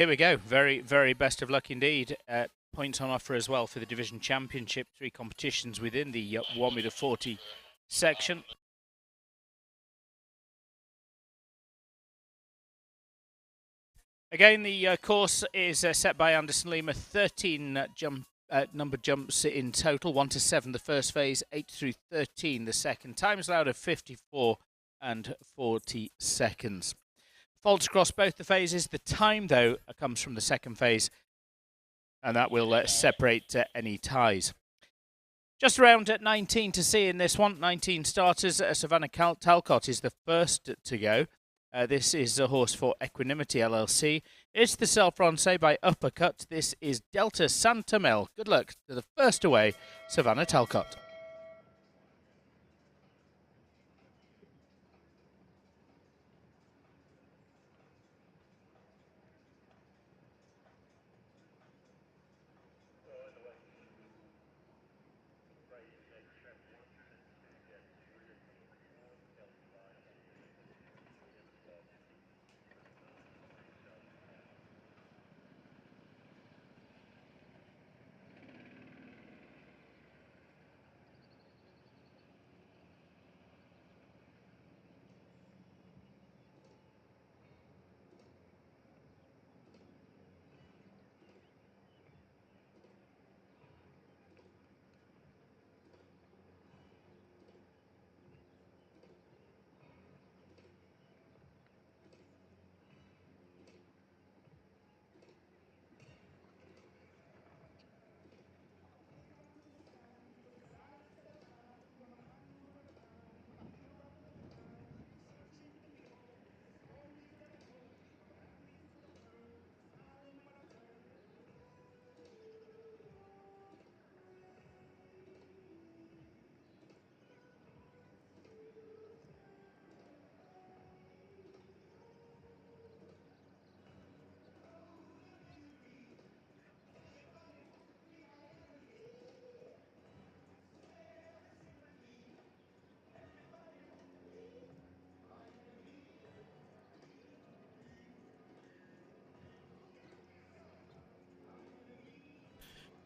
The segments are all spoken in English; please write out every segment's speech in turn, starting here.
Here we go. Very, very best of luck indeed. Points on offer as well for the division championship. 3 competitions within the 1 meter 40 section. Again, the course is set by Anderson Lima. 13 number jumps in total. 1 to 7 the first phase, 8 through 13 the second. Times allowed of 54 and 40 seconds. Faults across both the phases. The time, though, comes from the second phase, and that will separate any ties. Just around at 19 to see in this one. 19 starters. Savannah Talcott is the first to go. This is a horse for Equanimity LLC. It's the Self-Francais by Uppercut. This is Delta Santamel. Good luck to the first away, Savannah Talcott.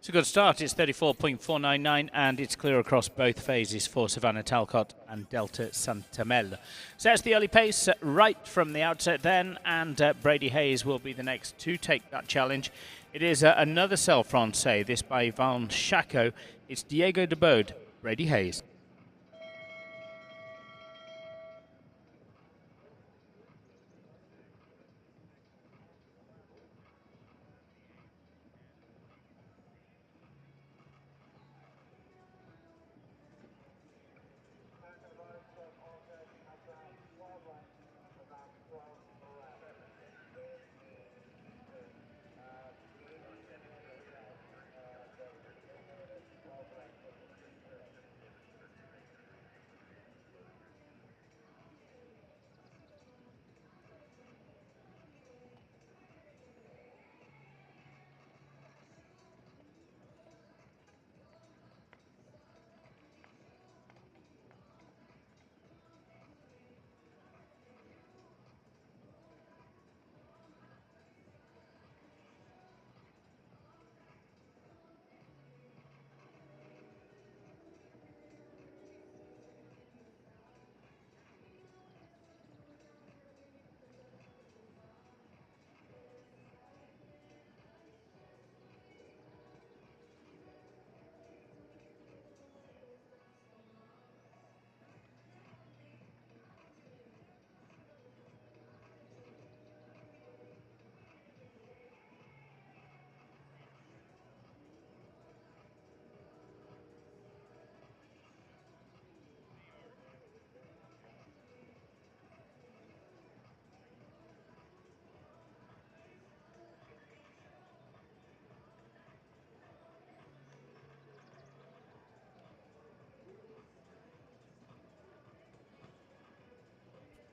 It's a good start. It's 34.499 and it's clear across both phases for Savannah Talcott and Delta Santamel. So that's the early pace right from the outset then, and Brady Hayes will be the next to take that challenge. It is another Self-Francais, this by Van Chaco. It's Diego de Bode, Brady Hayes.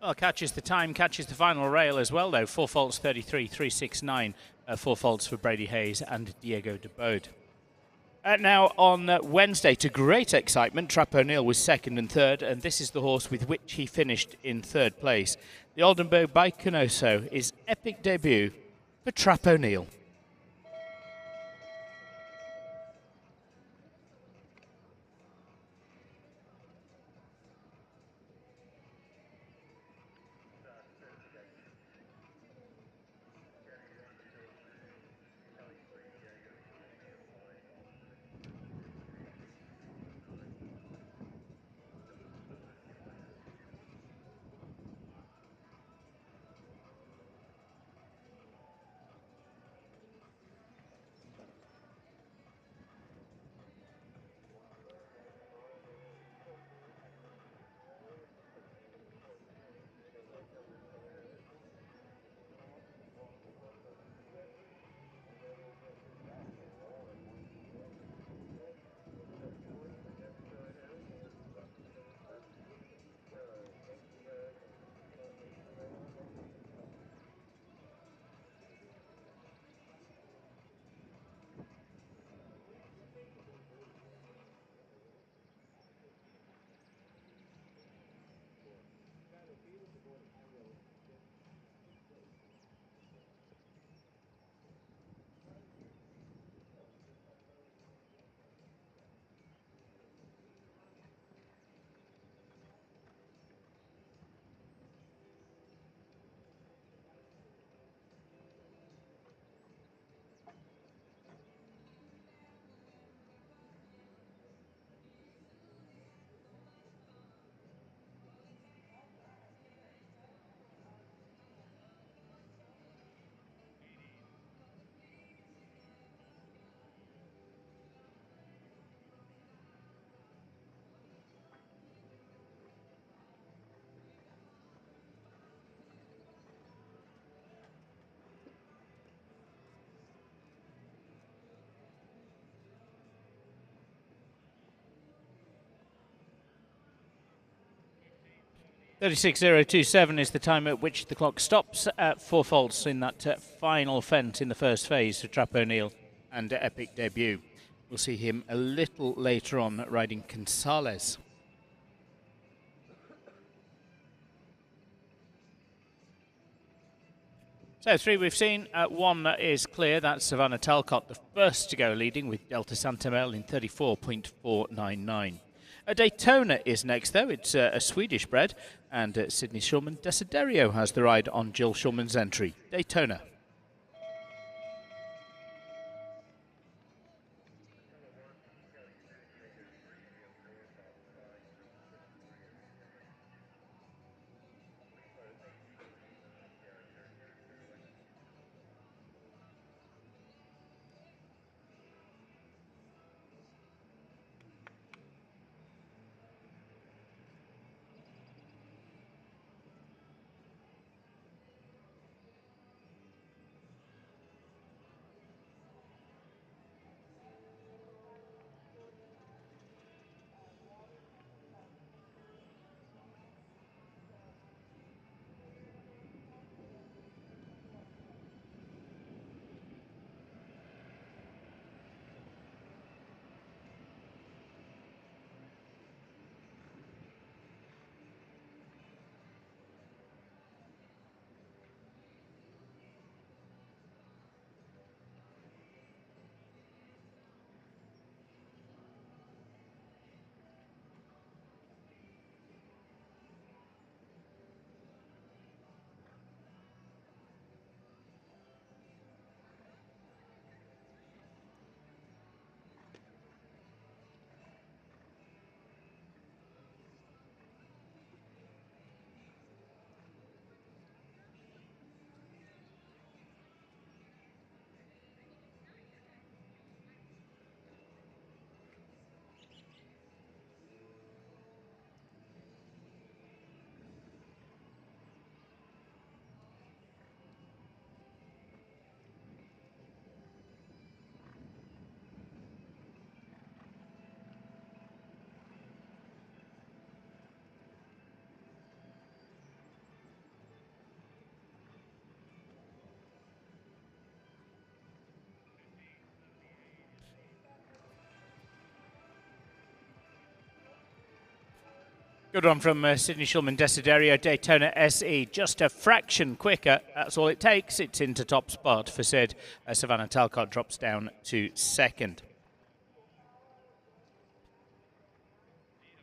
Well, catches the time, catches the final rail as well, though. 4 faults, 33.369. 4 faults for Brady Hayes and Diego de Bode. Now, on Wednesday, to great excitement, Trap O'Neill was second and third, and this is the horse with which he finished in third place. The Oldenburg by Canoso is epic debut. for Trap O'Neill. .36.027 is the time at which the clock stops at 4 faults in that final fent in the first phase for Trap O'Neill and Epic Debut. We'll see him a little later on riding Gonzalez. So 3 we've seen, 1 is clear, that's Savannah Talcott, the first to go leading with Delta Santamel in 34.499. A Daytona is next though, it's a Swedish bred, and Sydney Shulman Desiderio has the ride on Jill Shulman's entry. Daytona. Good one from Sydney Shulman Desiderio. Daytona SE, just a fraction quicker. That's all it takes. It's into top spot for Sid. Savannah Talcott drops down to second.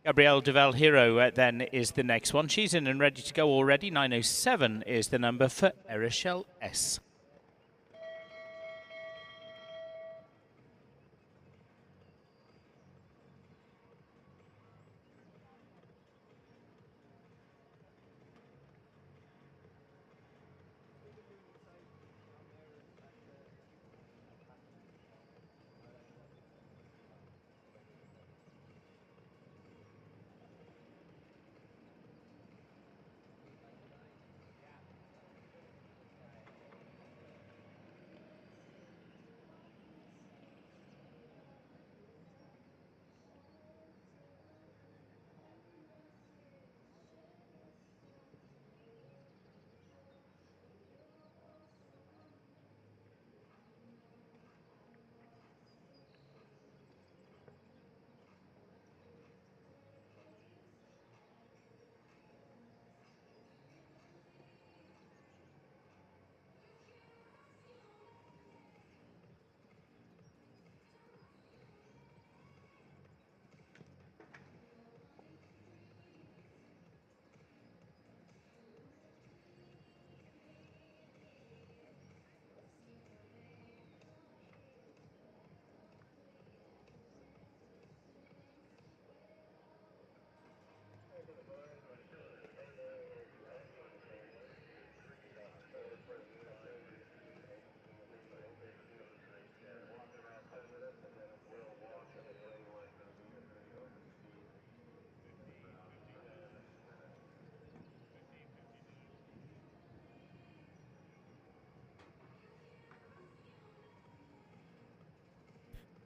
Gabrielle Duval Hero then is the next one. She's in and ready to go already. 907 is the number for Eroshelle S.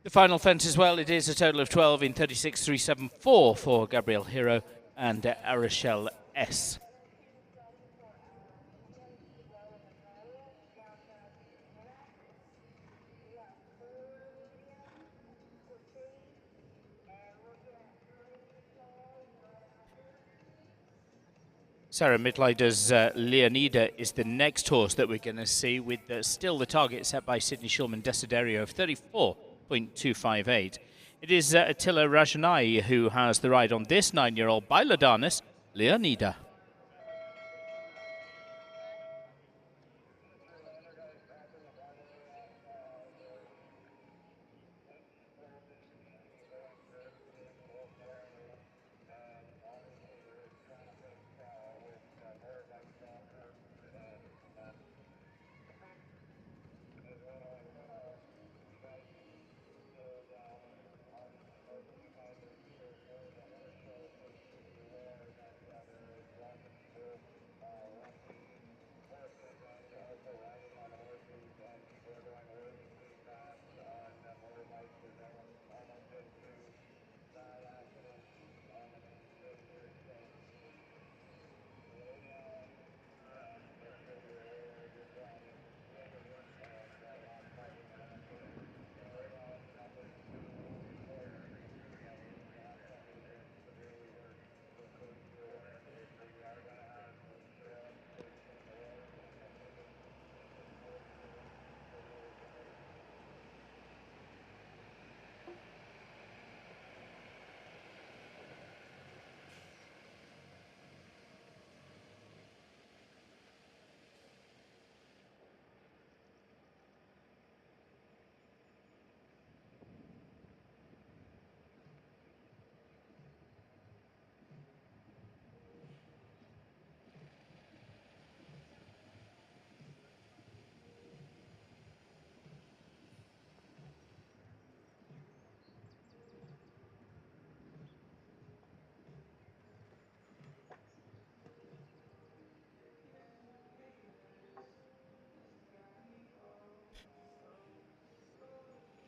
The final fence as well, it is a total of 12 in 36.374 for Gabrielle Hero and Eroshelle S. Sarah Midlider's Leonida is the next horse that we're going to see, with still the target set by Sydney Shulman Desiderio of 34.258. It is Attila Rajanai who has the ride on this 9-year-old by Ladanis, Leonida.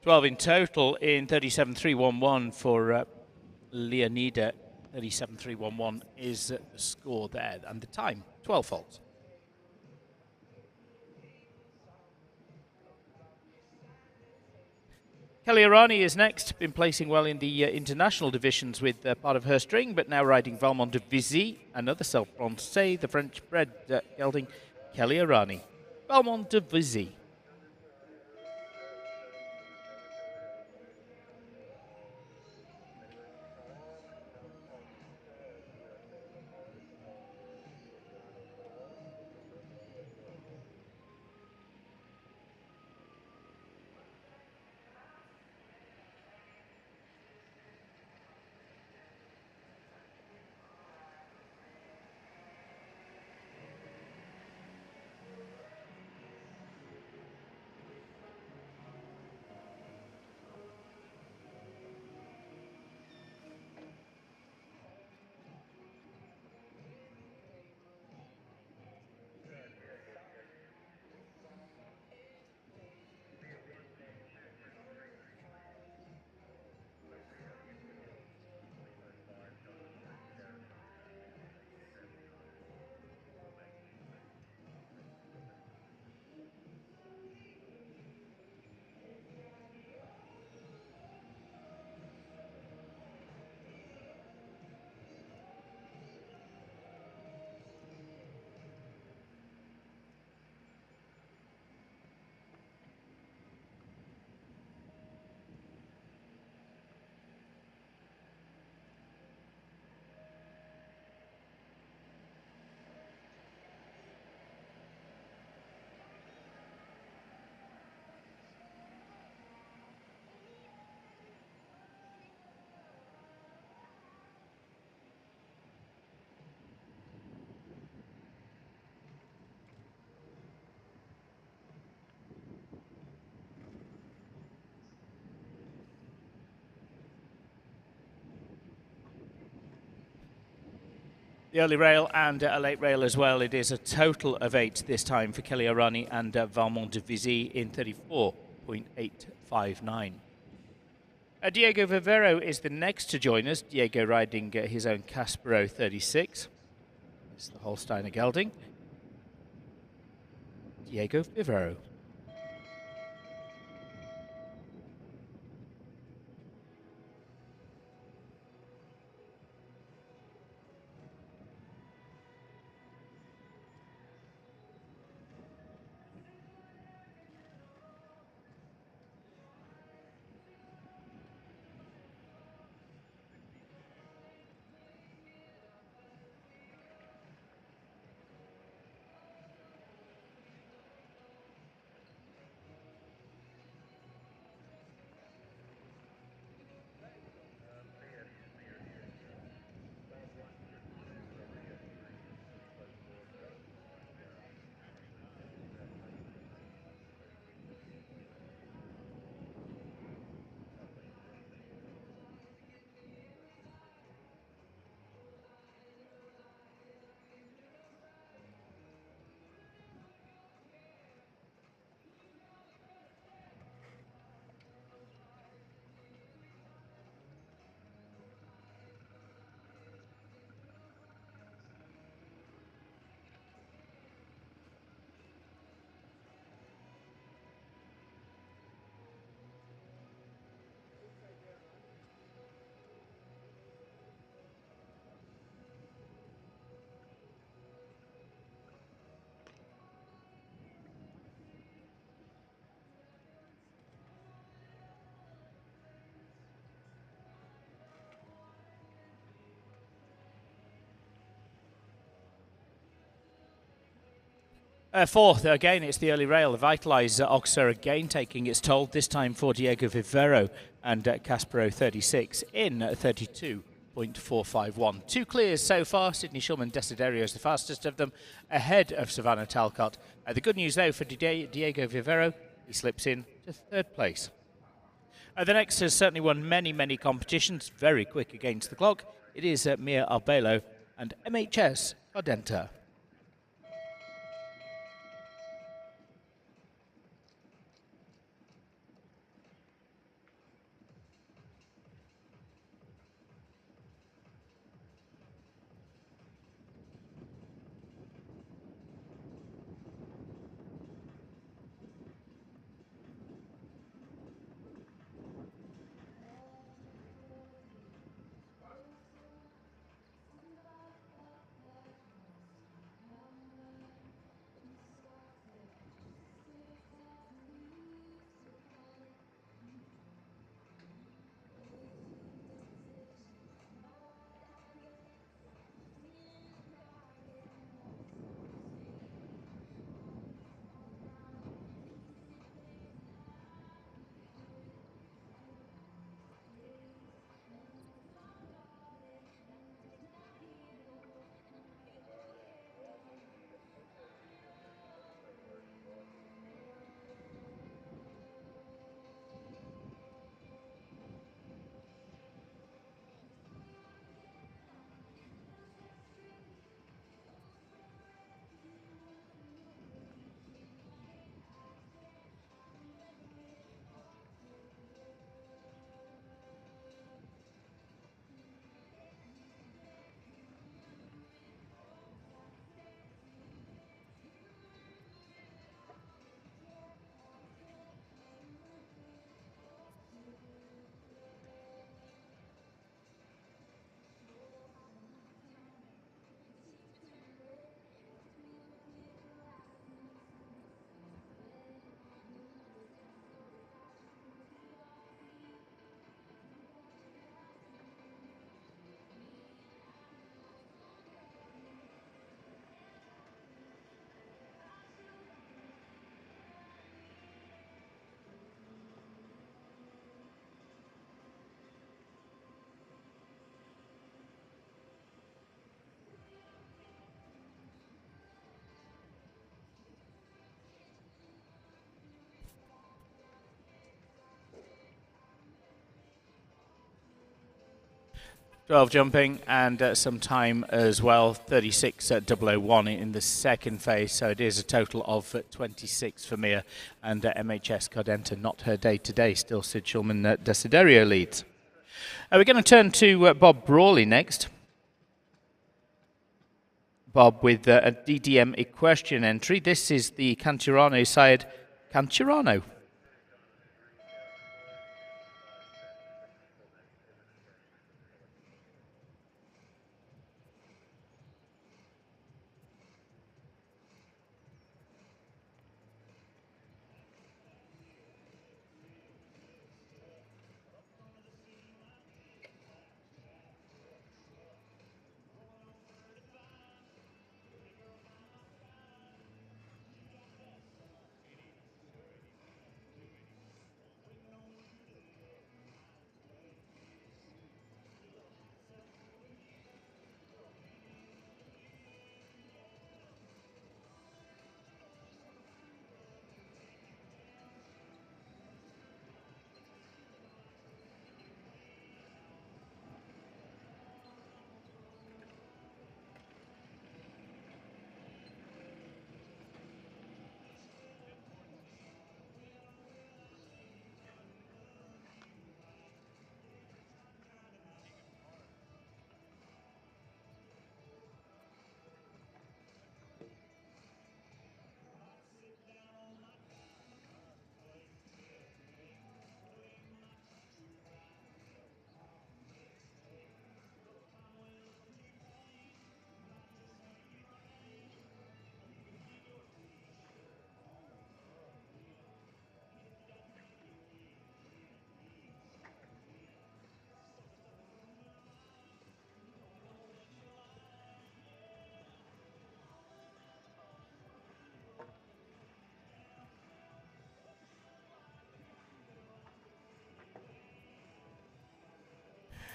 $12 in total in 37.311 for Leonida. 37.311 is the score there, and the time 12 faults. Kelly is next, been placing well in the international divisions with part of her string, but now riding Valmont de Vizy, another self-Francais, the French-bred gelding Kelly Valmont de Vizy. The early rail and a late rail as well. It is a total of 8 this time for Kelly and Valmont de Vizy in 34.859. Diego Vivero is the next to join us. Diego riding his own Caspero 36. It's the Holsteiner gelding. Diego Vivero. Fourth, again, it's the early rail. The Vitalize Oxer again taking its toll, this time for Diego Vivero and Caspero 36 in 32.451. 2 clears so far. Sydney Shulman Desiderio is the fastest of them, ahead of Savannah Talcott. The good news, though, for Diego Vivero, he slips in to 3rd place. The next has certainly won many, many competitions, very quick against the clock. It is Mia Arbelo and MHS Ardenta. 12 jumping and some time as well, 36.001 in the second phase. So it is a total of 26 for Mia, and MHS Cardenta not her day today. Still Sid Schulman Desiderio leads. We're going to turn to Bob Brawley next. Bob with a DDM equestrian entry. This is the Canturano side. Canturano.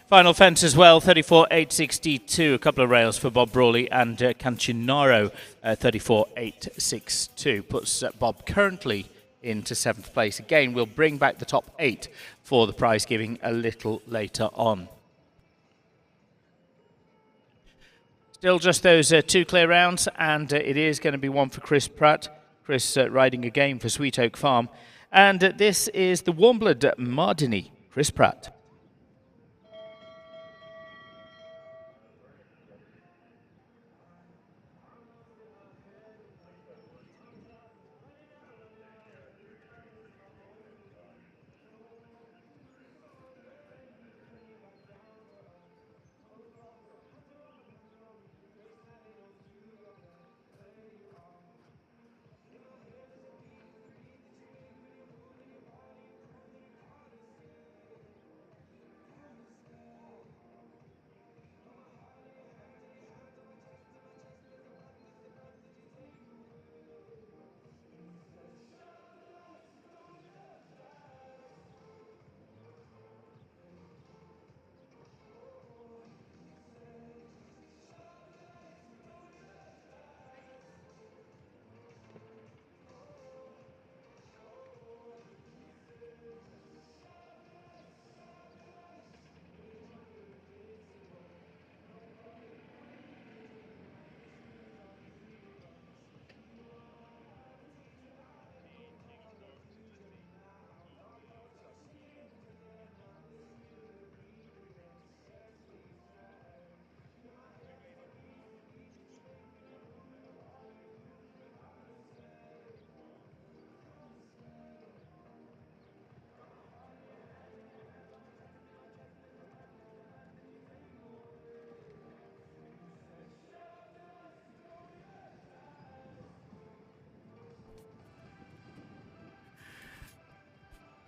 Final fence as well, 34.862. A couple of rails for Bob Brawley and Cancinaro, 34.862. Puts Bob currently into 7th place. Again, we'll bring back the top 8 for the prize giving a little later on. Still just those 2 clear rounds, and it is going to be one for Chris Pratt. Chris riding again for Sweet Oak Farm. And this is the Warmblood Mardini, Chris Pratt.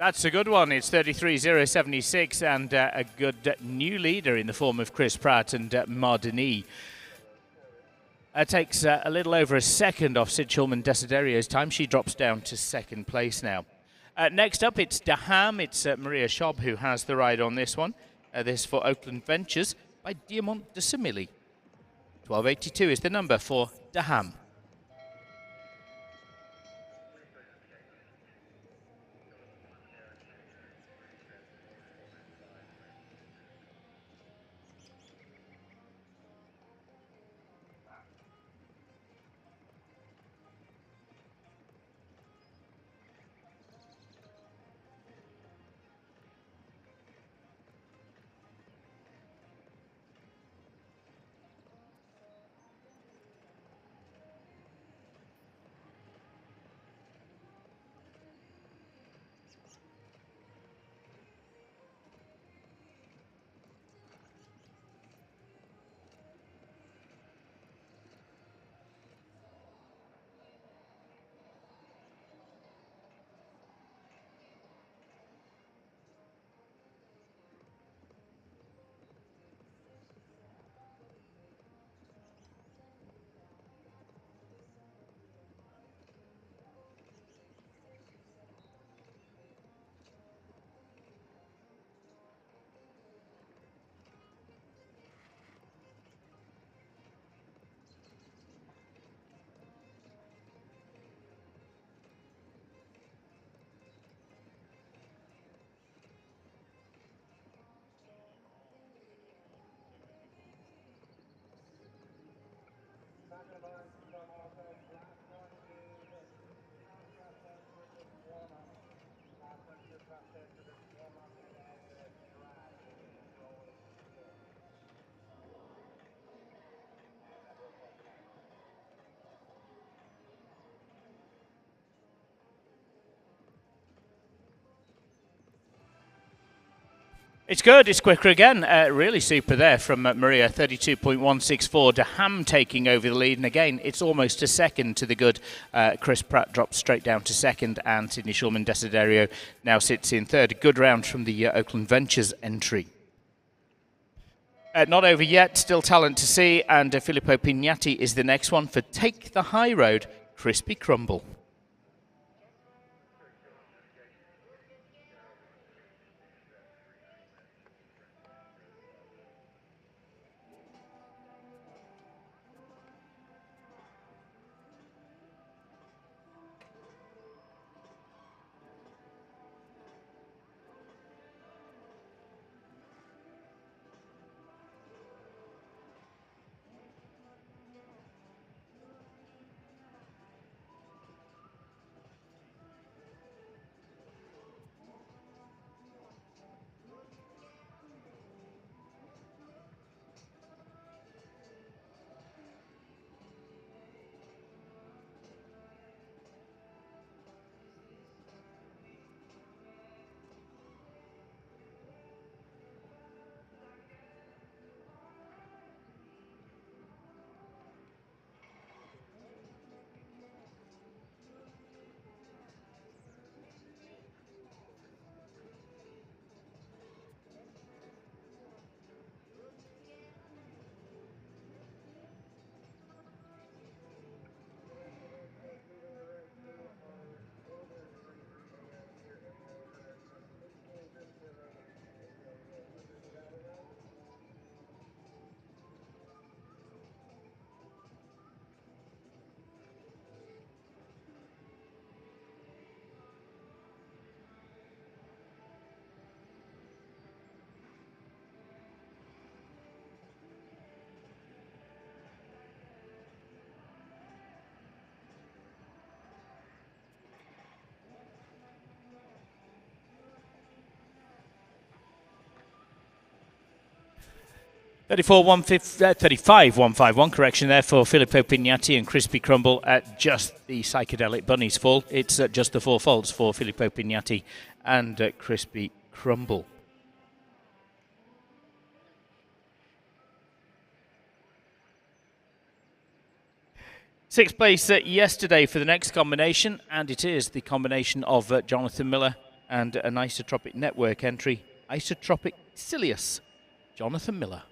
That's a good one. It's 33.076 and a good new leader in the form of Chris Pratt and Mardini. Takes a little over a second off Sid Schulman Desiderio's time. She drops down to 2nd place now. Next up, it's Daham. It's Maria Schob who has the ride on this one. This for Oakland Ventures by Diamant de Semilly. 1282 is the number for Daham. It's good. It's quicker again. Really super there from Maria. 32.164. De Ham taking over the lead. And again, it's almost a second to the good. Chris Pratt drops straight down to second. And Sydney Schulman Desiderio now sits in third. A good round from the Oakland Ventures entry. Not over yet. Still talent to see. And Filippo Pignatti is the next one for Take the High Road. Crispy Crumble. 35,151 correction there for Filippo Pignatti and Crispy Crumble at just the Psychedelic Bunnies fall. It's just the 4 faults for Filippo Pignatti and Crispy Crumble. Sixth place yesterday for the next combination, and it is the combination of Jonathan Miller and an Isotropic Network entry, Isotropic Silius. Jonathan Miller.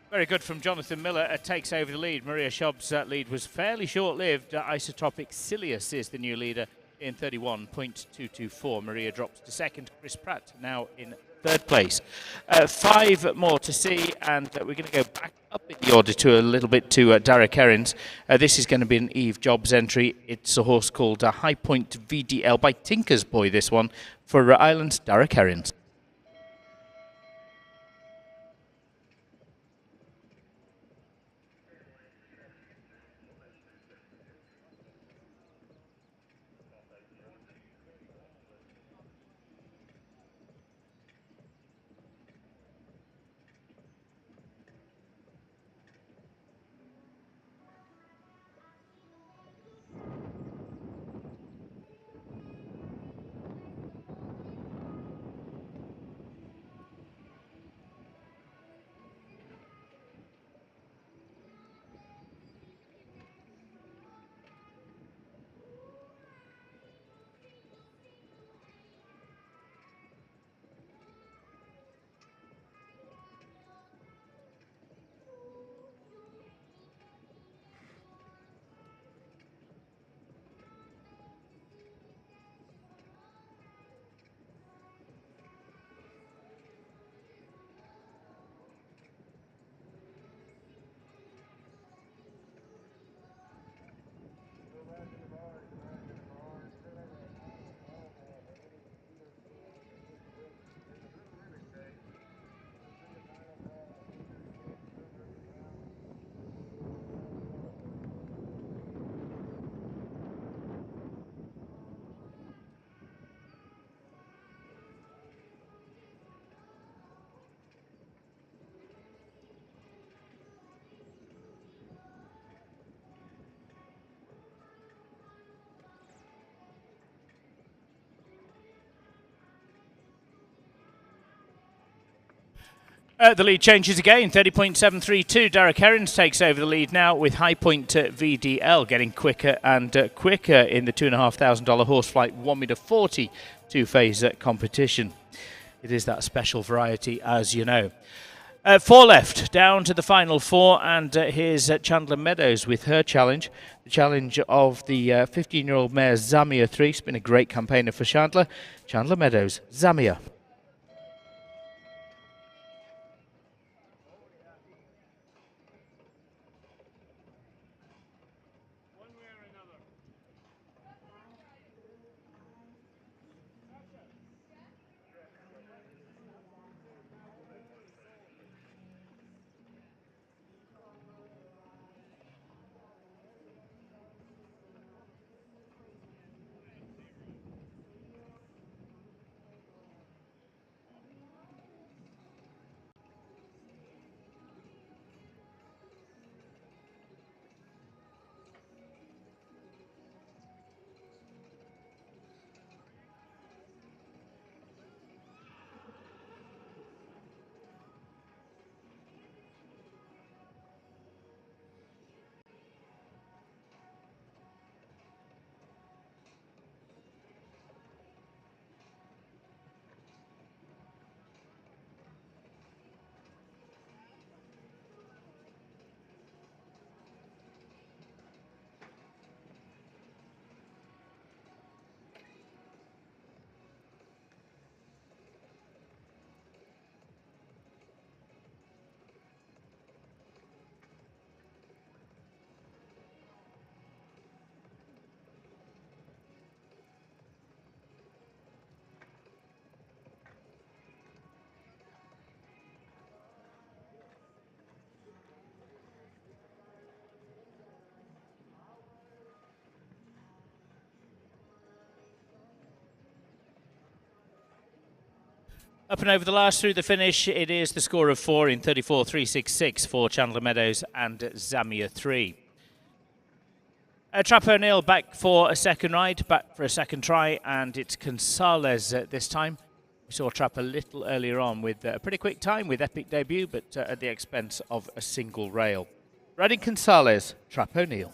Very good from Jonathan Miller. Takes over the lead. Maria Schaub's lead was fairly short-lived. Isotropic Silius is the new leader in 31.224. Maria drops to second. Chris Pratt now in third. third place. 5 more to see, and we're going to go back up in the order to a little bit to Derek Herrins. This is going to be an Eve Jobs entry. It's a horse called High Point VDL by Tinker's Boy, this one, for Ireland's Derek Herrins. The lead changes again, 30.732. Derek Herrins takes over the lead now with High Point VDL getting quicker and quicker in the $2,500 Horseflight 1m40 two-phase competition. It is that special variety, as you know. 4 left, down to the final 4, and here's Chandler Meadows with her challenge. The challenge of the 15-year-old mare Zamia 3. It's been a great campaigner for Chandler. Chandler Meadows, Zamia. Up and over the last through the finish, it is the score of 4 in 34.366 for Chandler Meadows and Zamia 3. Trap O'Neill back for a second ride, back for a second try, and it's Gonzalez this time. We saw Trap a little earlier on with a pretty quick time with epic debut, but at the expense of a single rail. Riding Gonzalez, Trap O'Neill.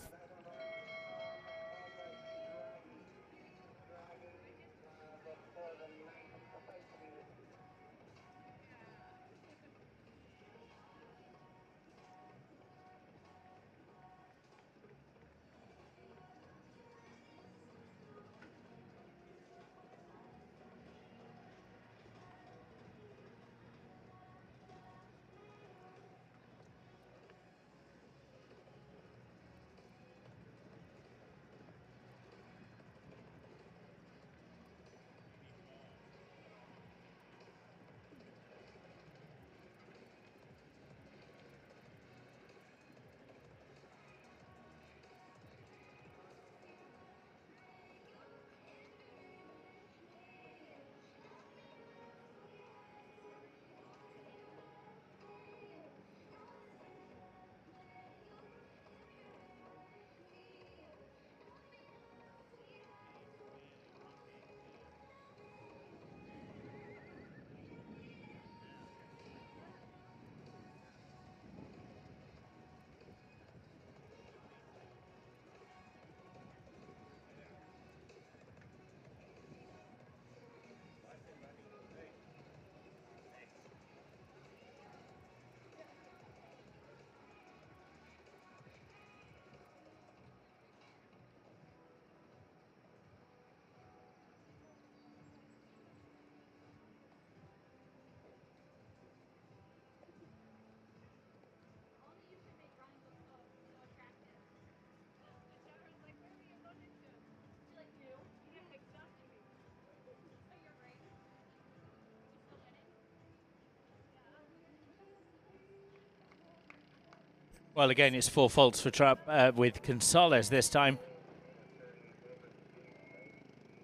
Well, again, it's 4 faults for Trap with Gonzalez this time.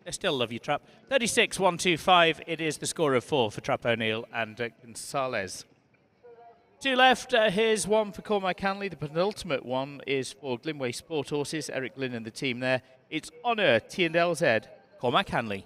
I still love you, Trap. 36-125. It is the score of 4 for Trap O'Neill and Gonzalez. 2 left. Here's one for Cormac Hanley. The penultimate one is for Glimway Sport Horses. Eric Glynn and the team there. It's Honour, T&LZ, Cormac Hanley.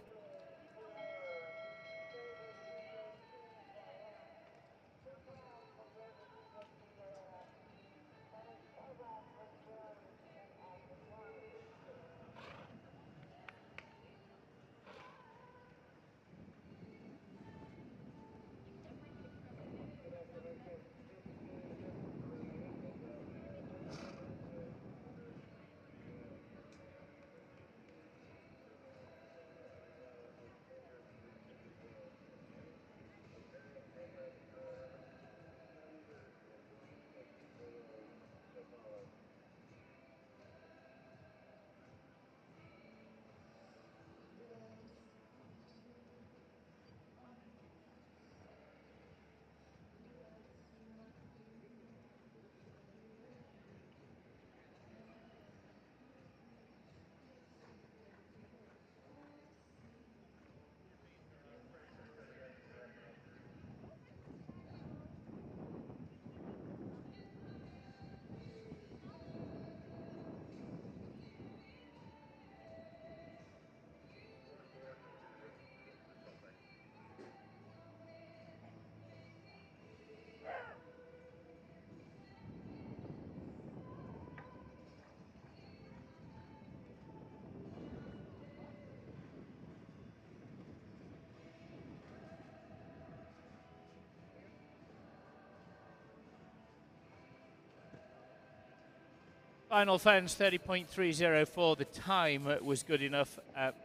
Final fence, 30.304. The time was good enough.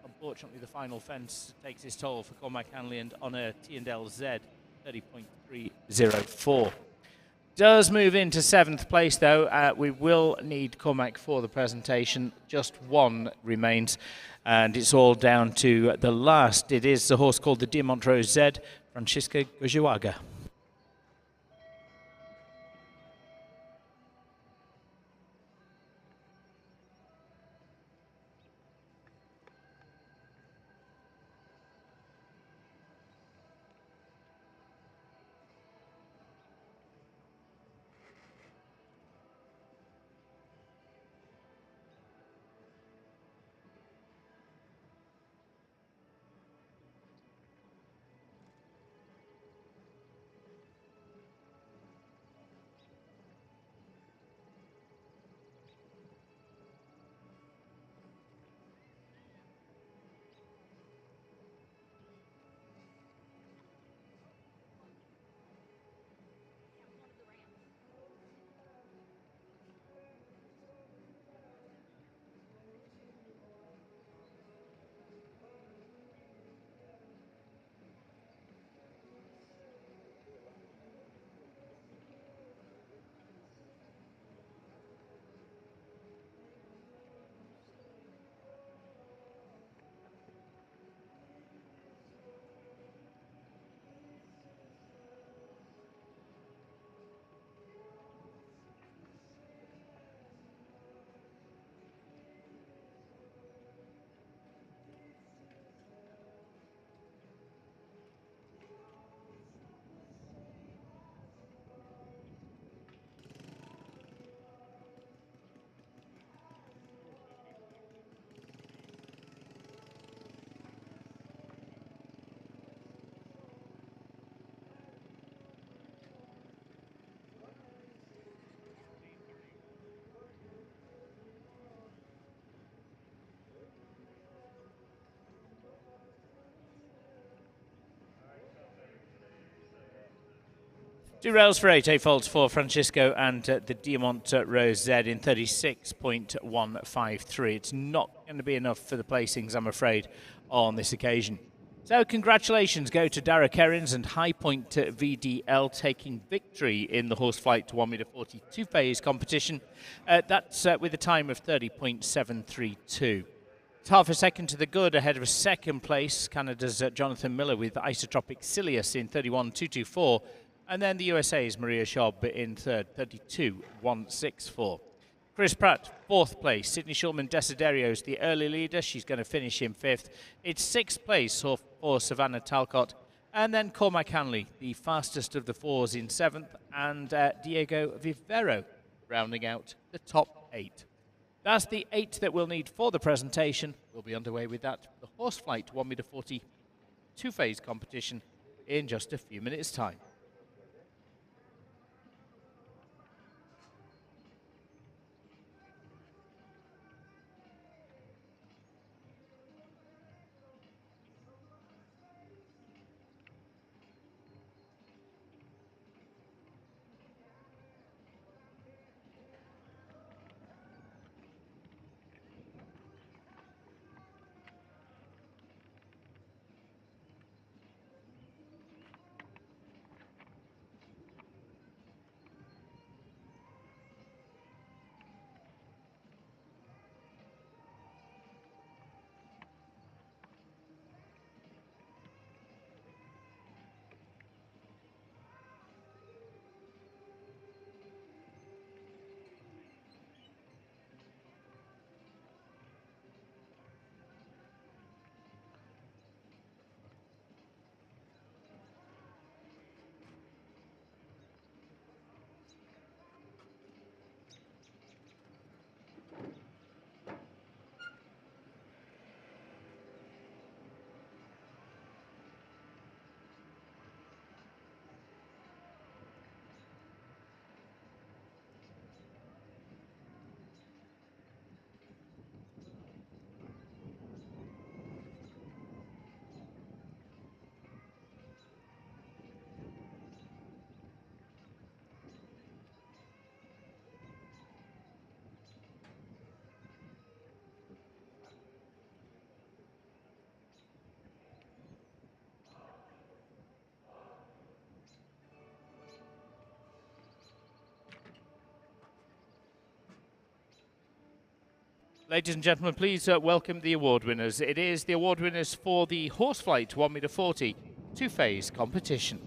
Unfortunately, the final fence takes its toll for Cormac Hanley and Honour T&LZ, 30.304. Does move into 7th place, though. We will need Cormac for the presentation. Just one remains, and it's all down to the last. It is the horse called the Diamant Rose Z, Francisco Gojuaga. Two rails for 8 faults for Francisco and the Diamant Rose Z in 36.153. It's not going to be enough for the placings, I'm afraid, on this occasion. So congratulations go to Derek Herrins and High Point VDL taking victory in the Horseflight to 1 metre 42 phase competition. That's with a time of 30.732. It's half a second to the good ahead of a second place, Canada's Jonathan Miller with Isotropic Silius in 31.224. And then the USA's Maria Schaub in third, 32.164. Chris Pratt, fourth place. Sydney Schulman Desiderios, the early leader. She's going to finish in fifth. It's sixth place for Savannah Talcott. And then Cormac Hanley, the fastest of the fours, in seventh. And Diego Vivero rounding out the top 8. That's the 8 that we'll need for the presentation. We'll be underway with that. The Horseflight 1 meter 40 two-phase competition in just a few minutes' time. Ladies and gentlemen, please welcome the award winners. It is the award winners for the Horseflight 1 meter 40 two-phase competition.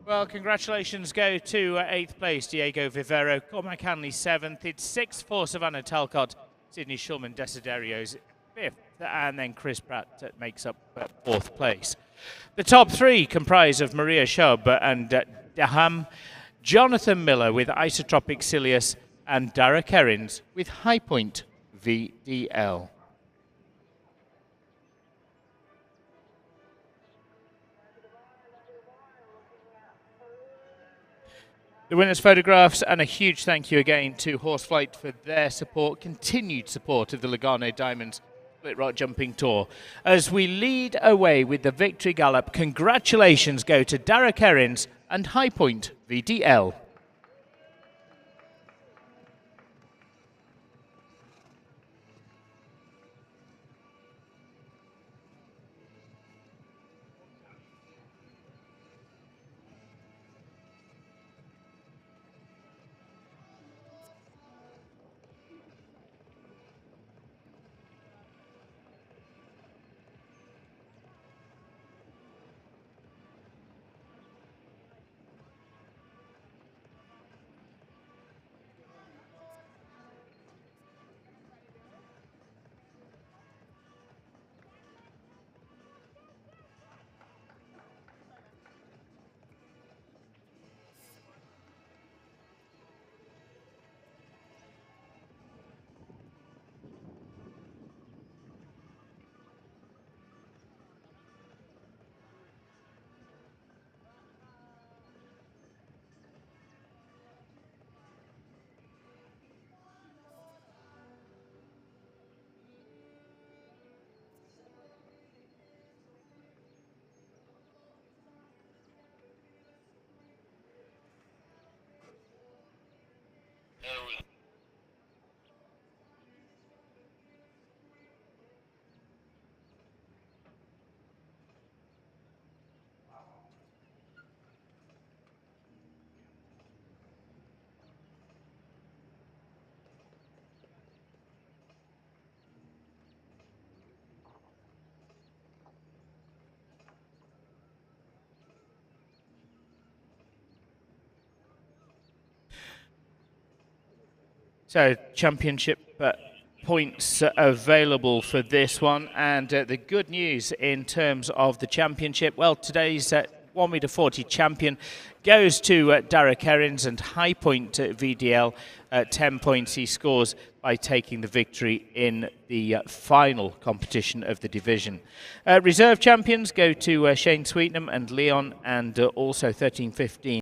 Well, congratulations go to 8th place, Diego Vivero. Cormac Hanley 7th. It's 6th for Savannah Talcott. Sydney Schulman Desiderios 5th. And then Chris Pratt makes up 4th place. The top 3 comprise of Maria Schaub and Daham, Jonathan Miller with Isotropic Silius, and Dara Kerins with High Point VDL. The winners' photographs, and a huge thank you again to Horseflight for their support, continued support of the Lugano Diamonds Split Rock Jumping Tour. As we lead away with the victory gallop, congratulations go to Dara Kerins and High Point VDL. So, championship points available for this one, and the good news in terms of the championship, well, today's 1 meter 40 champion goes to Derek Herrins, and high point VDL 10 points he scores by taking the victory in the final competition of the division. Reserve champions go to Shane Sweetnam and Leon, and also 13-15.